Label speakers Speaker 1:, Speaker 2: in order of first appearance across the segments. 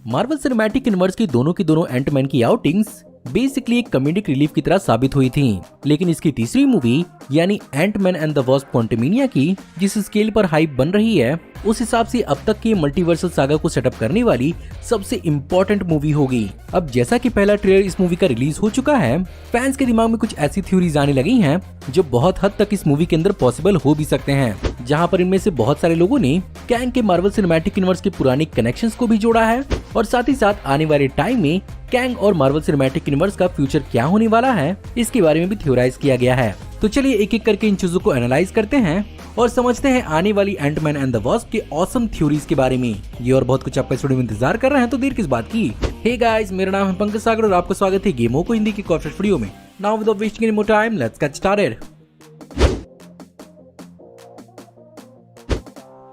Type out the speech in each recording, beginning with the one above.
Speaker 1: Marvel cinematic universe की दोनों Ant-Man की आउटिंग्स बेसिकली एक कॉमेडिक रिलीफ की तरह साबित हुई थी, लेकिन इसकी तीसरी मूवी यानी Ant Man and the Wasp Quantumania की जिस स्केल पर हाइप बन रही है उस हिसाब से अब तक की मल्टीवर्सल सागा को सेटअप करने वाली सबसे इम्पोर्टेंट मूवी होगी। अब जैसा कि पहला ट्रेलर इस मूवी का रिलीज हो चुका है, फैंस के दिमाग में कुछ ऐसी थ्योरीज आने लगी हैं जो बहुत हद तक इस मूवी के अंदर पॉसिबल हो भी सकते हैं, जहां पर इनमें से बहुत सारे लोगों ने कैंग के मार्वल सिनेमैटिक यूनिवर्स के पुराने कनेक्शंस को भी जोड़ा है और साथ ही साथ आने वाले टाइम में कैंग और मार्वल सिनेमैटिक यूनिवर्स का फ्यूचर क्या होने वाला है इसके बारे में भी थ्योराइज किया गया है। तो चलिए एक एक करके इन चीजों को एनालाइज करते हैं और समझते हैं आने वाली एंटमैन एंड द वास्प के ऑसम थ्योरीज के बारे में। ये और बहुत कुछ आपका इस वीडियो में इंतजार कर रहे हैं, तो देर किस बात की। हे गाइस, मेरा नाम है पंकज सागर और आपका स्वागत है गेमों को हिंदी की कॉर्पोरेट वीडियो में। Now without wasting any more time, let's get started.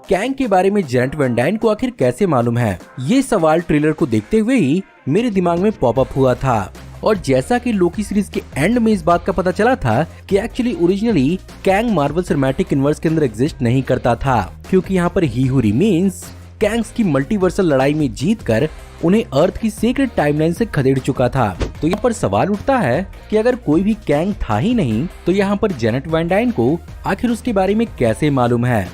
Speaker 1: Kang के बारे में जेनेट वैन डाइन को आखिर कैसे मालूम है, ये सवाल ट्रेलर को देखते हुए ही मेरे दिमाग में पॉप अप हुआ था। और जैसा कि लोकी सीरीज के एंड में इस बात का पता चला था कि actually originally Kang Marvel cinematic universe के अंदर एग्जिस्ट नहीं करता था, क्योंकि यहाँ पर ही हू रिमेन्स कैंग्स की मल्टीवर्सल लड़ाई में जीतकर उन्हें अर्थ की सीक्रेट टाइमलाइन से खदेड़ चुका था। तो यहाँ पर सवाल उठता है कि अगर कोई भी कैंग था ही नहीं तो यहाँ पर जेनेट वैन डाइन को आखिर उसके बारे में कैसे मालूम है।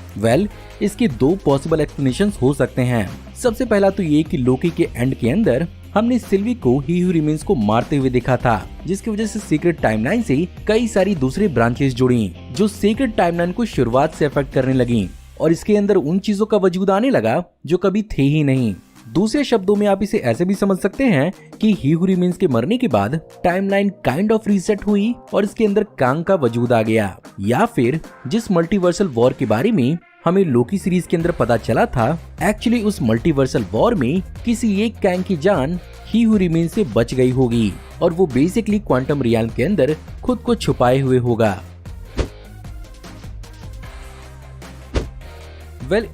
Speaker 1: इसके दो पॉसिबल एक्सप्लेनेशंस हो सकते हैं। सबसे पहला तो ये कि लोकी के एंड के अंदर हमने सिल्वी को ही हू रिमेन्स को मारते हुए देखा था, जिसकी वजह से सीक्रेट टाइमलाइन से कई सारी दूसरी ब्रांचेस जुड़ी जो सीक्रेट टाइमलाइन को शुरुआत से अफेक्ट करने लगी और इसके अंदर उन चीजों का वजूद आने लगा जो कभी थे ही नहीं। दूसरे शब्दों में आप इसे ऐसे भी समझ सकते हैं कि ही हू रिमेन्स के मरने के बाद टाइमलाइन काइंड ऑफ रीसेट हुई और इसके अंदर कांग का वजूद आ गया, या फिर जिस मल्टीवर्सल वॉर के बारे में हमें लोकी सीरीज के अंदर पता चला था, एक्चुअली उस मल्टीवर्सल वॉर में किसी एक कैंग की जान ही हू रिमेन्स से बच गई होगी और वो बेसिकली क्वांटम रियल्म के अंदर खुद को छुपाए हुए होगा।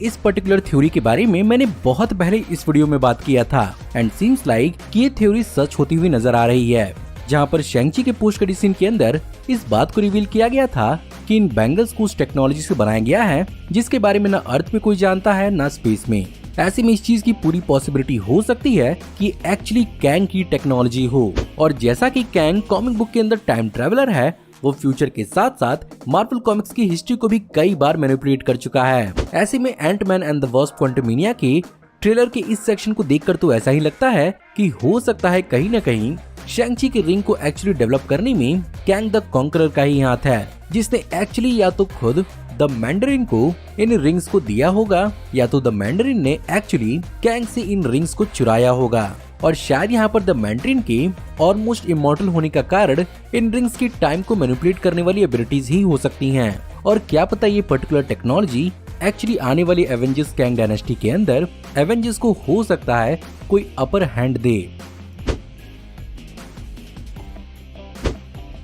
Speaker 1: इस पर्टिकुलर थ्योरी के बारे में मैंने बहुत पहले इस वीडियो में बात किया था एंड सीम्स लाइक कि ये थ्योरी सच होती हुई नजर आ रही है, जहां पर शैंग-ची के पोस्ट क्रेडिट सीन के अंदर इस बात को रिवील किया गया था कि इन बैंगल्स को उस टेक्नोलॉजी से बनाया गया है जिसके बारे में न अर्थ में कोई जानता है न स्पेस में। ऐसे में इस चीज की पूरी पॉसिबिलिटी हो सकती है कि एक्चुअली कैंग की टेक्नोलॉजी हो, और जैसा कि कैंग कॉमिक बुक के अंदर टाइम ट्रेवलर है, वो फ्यूचर के साथ साथ मार्वल कॉमिक्स की हिस्ट्री को भी कई बार मैनिपुलेट कर चुका है। ऐसे में Ant Man and the Wasp Quantumania के ट्रेलर के इस सेक्शन को देखकर तो ऐसा ही लगता है कि हो सकता है कहीं न कहीं शैंग-ची के रिंग को एक्चुअली डेवलप करने में कैंग द कॉन्करर का ही हाथ है, जिसने एक्चुअली या तो खुद द मैंडरिन को इन रिंग्स को दिया होगा या तो द मैंडरिन ने एक्चुअली कैंग से इन रिंग्स को चुराया होगा। और शायद यहाँ पर द मैंडरिन के ऑलमोस्ट इमॉर्टल होने का कारण इन रिंग्स की टाइम को मैनिपुलेट करने वाली एबिलिटीज ही हो सकती हैं। और क्या पता ये पर्टिकुलर टेक्नोलॉजी एक्चुअली आने वाली एवेंजर्स कैंग डायनेस्टी के अंदर एवेंजर्स को हो सकता है कोई अपर हैंड दे।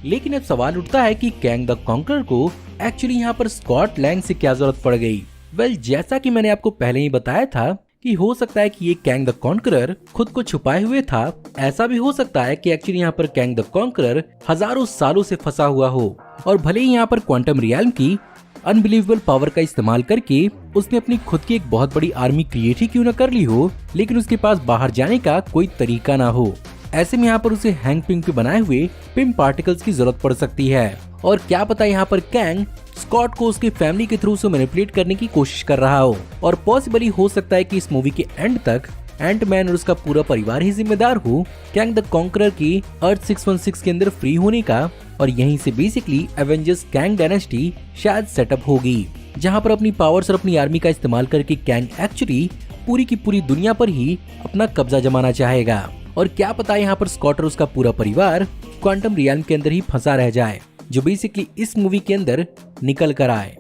Speaker 1: लेकिन अब सवाल उठता है कि कैंग द कॉन्करर को एक्चुअली यहाँ पर स्कॉट लैंग से क्या जरूरत पड़ गई। जैसा कि मैंने आपको पहले ही बताया था कि हो सकता है कि ये कैंग द कॉन्करर खुद को छुपाए हुए था। ऐसा भी हो सकता है कि एक्चुअली यहाँ पर कैंग द कॉन्करर हजारों सालों से फंसा हुआ हो और भले ही यहाँ पर क्वांटम रियल्म की अनबिलीवेबल पावर का इस्तेमाल करके उसने अपनी खुद की एक बहुत बड़ी आर्मी क्रिएट ही क्यों न कर ली हो, लेकिन उसके पास बाहर जाने का कोई तरीका ना हो। ऐसे में यहाँ पर उसे हैंग पिंग के बनाए हुए पिम पार्टिकल्स की जरूरत पड़ सकती है। और क्या पता यहाँ पर कैंग स्कॉट को उसके फैमिली के थ्रू से मैनिपुलेट करने की कोशिश कर रहा हो, और पॉसिबली हो सकता है कि इस मूवी के एंड तक एंटमैन और उसका पूरा परिवार ही जिम्मेदार हो कैंग द कॉन्करर की अर्थ 616 के अंदर फ्री होने का, और यहीं से बेसिकली एवेंजर्स कैंग डायनेस्टी शायद सेटअप होगी, जहां पर अपनी पावर्स और अपनी आर्मी का इस्तेमाल करके कैंग एक्चुअली पूरी की पूरी दुनिया पर ही अपना कब्जा जमाना चाहेगा। और क्या पता यहाँ पर स्कॉट और उसका पूरा परिवार क्वांटम रियल्म के अंदर ही फंसा रह जाए, जो बेसिकली इस मूवी के अंदर निकल कर आए।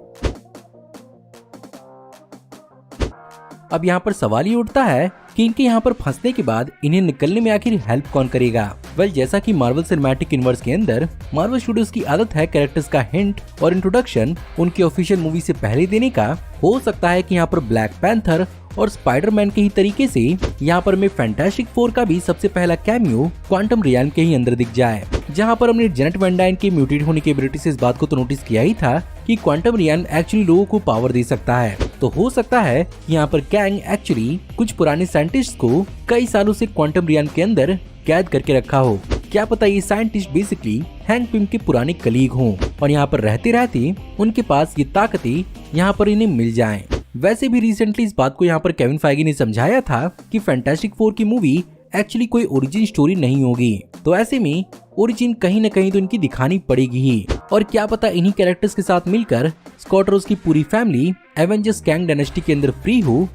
Speaker 1: अब यहाँ पर सवाल ये उठता है कि इनके यहाँ पर फंसने के बाद इन्हें निकलने में आखिर हेल्प कौन करेगा। जैसा कि मार्वल सिनेमैटिक यूनिवर्स के अंदर मार्वल स्टूडियोज की आदत है कैरेक्टर्स का हिंट और इंट्रोडक्शन उनकी ऑफिशियल मूवी से पहले देने का, हो सकता है कि यहाँ पर ब्लैक पैंथर और स्पाइडरमैन के ही तरीके से यहाँ पर हमें फैंटास्टिक फोर का भी सबसे पहला कैमियो क्वांटम रियल्म के ही अंदर दिख जाए, जहाँ पर हमने जेनेट वैन डाइन के म्यूटेट होने की एबिलिटी से इस बात को तो नोटिस किया ही था कि क्वांटम रियल्म एक्चुअली लोगों को पावर दे सकता है। तो हो सकता है कि यहाँ पर कैंग एक्चुअली कुछ पुराने साइंटिस्ट को कई सालों से क्वांटम रियान के अंदर कैद करके रखा हो। क्या पता ये साइंटिस्ट बेसिकली हैंक पिम के पुराने कलीग हों और यहाँ पर रहते रहते उनके पास ये ताकतें यहाँ पर इन्हें मिल जाएं। वैसे भी रिसेंटली इस बात को यहाँ पर केविन फाइगी ने समझाया था कि फैंटास्टिक फोर की मूवी एक्चुअली कोई ओरिजिन स्टोरी नहीं होगी, तो ऐसे में ओरिजिन कहीं न कहीं तो इनकी दिखानी पड़ेगी ही। और क्या पता इन्हीं कैरेक्टर्स के साथ मिलकर स्कॉट रोज की पूरी फैमिली एवेंजर्स कैंग डायनेस्टी के अंदर फ्री हो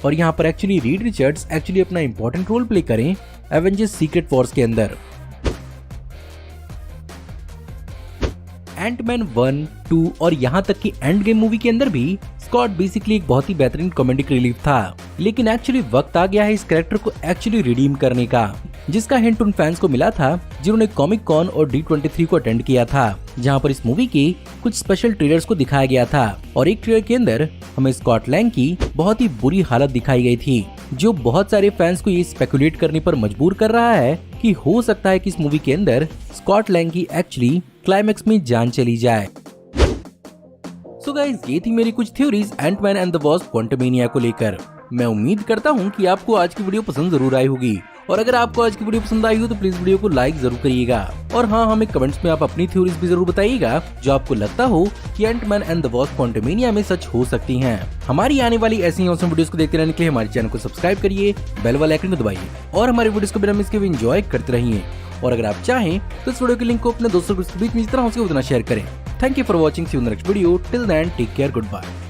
Speaker 1: और यहाँ पर एक्चुअली रीड रिचर्ड्स एक्चुअली अपना इंपॉर्टेंट रोल प्ले करें एवेंजर्स सीक्रेट वॉर्स के अंदर। एंटमैन 1, 2 और यहाँ तक कि एंड गेम मूवी के अंदर भी स्कॉट बेसिकली एक बहुत ही बेहतरीन कॉमेडिक रिलीफ था, लेकिन एक्चुअली वक्त आ गया है इस कैरेक्टर को एक्चुअली रिडीम करने का, जिसका हिंट उन फैंस को मिला था जिन्होंने कॉमिक कॉन और D23 को अटेंड किया था, जहां पर इस मूवी के कुछ स्पेशल ट्रेलर्स को दिखाया गया था और एक ट्रेलर के अंदर हमें स्कॉट लैंग की बहुत ही बुरी हालत दिखाई गई थी, जो बहुत सारे फैंस को ये स्पेकुलेट करने पर मजबूर कर रहा है कि हो सकता है कि इस मूवी के अंदर स्कॉट लैंग की एक्चुअली क्लाइमेक्स में जान चली जाए। सो गाइस, ये थी मेरी कुछ theories Ant Man and the Wasp Quantumania को लेकर। मैं उम्मीद करता हूँ कि आपको आज की वीडियो पसंद जरूर आई होगी, और अगर आपको आज की वीडियो पसंद आई हो तो प्लीज वीडियो को लाइक जरूर करिएगा। और हाँ, हमें कमेंट्स में आप अपनी थ्योरीज भी जरूर बताइएगा जो आपको लगता हो कि Ant Man and the Wasp Quantumania में सच हो सकती हैं। हमारी आने वाली ऐसी ही ऑसम वीडियोस को देखते रहने के लिए हमारे चैनल को सब्सक्राइब करिए, बेल वाले आइकन को दबाइए और हमारे वीडियोस को बिना मिस किए एंजॉय करते रहिए। और अगर आप चाहें तो इस वीडियो के लिंक को अपने दोस्तों के बीच में इस तरह से उतना शेयर करें। Thank you for watching, see you in the next video. Till then take care, good bye.